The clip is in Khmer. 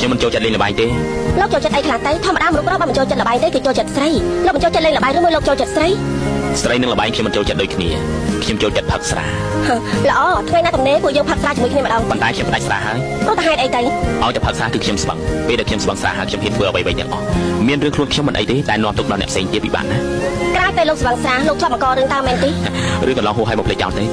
ខ្ញុំមិនចូលចិត្តលេងល្បែងទេលោកចូលចិត្តអីខ្លះទៅធម្មតាមនុស្សប្រុសបើមិនចូលចិត្តល្បែងទេគឺចូលចិត្តស្រីលោកមិនចូលចិត្តលេងល្បែងឬមួយលោកចូលចិត្តស្រីស្រីនិងល្បែងខ្ញុំមិនចូលចិត្តដូចគ្នាខ្ញុំចូលចិត្តផឹកស្រាល្អថ្ងៃណាទំនេរពួកយើងផឹកស្រាជាមួយគ្នាម្ដងប៉ុន្តែខ្ញុំផ្ដាច់ស្រាហើយទៅតែហេតុអីទៅឲ្យតែផឹកស្រាគឺខ្ញុំស្បឹងពេលដែលខ្ញុំស្បឹងស្រាហើយខ្ញុំហ៊ានធ្វើអ្វីៗទាំងអស់មានរឿងខ្លួនខ្ញុំមិនអីទេតែនាំទុកដល់អ្នកផ្សេងទៀតពិបាកណាស់ក្រោយពេលលោកស្បឹងស្រាលោកធ្លាប់បង្ករឿងតើមែនទេឬកន្លងហួសឲ្យមកភ្លេចចោលទេ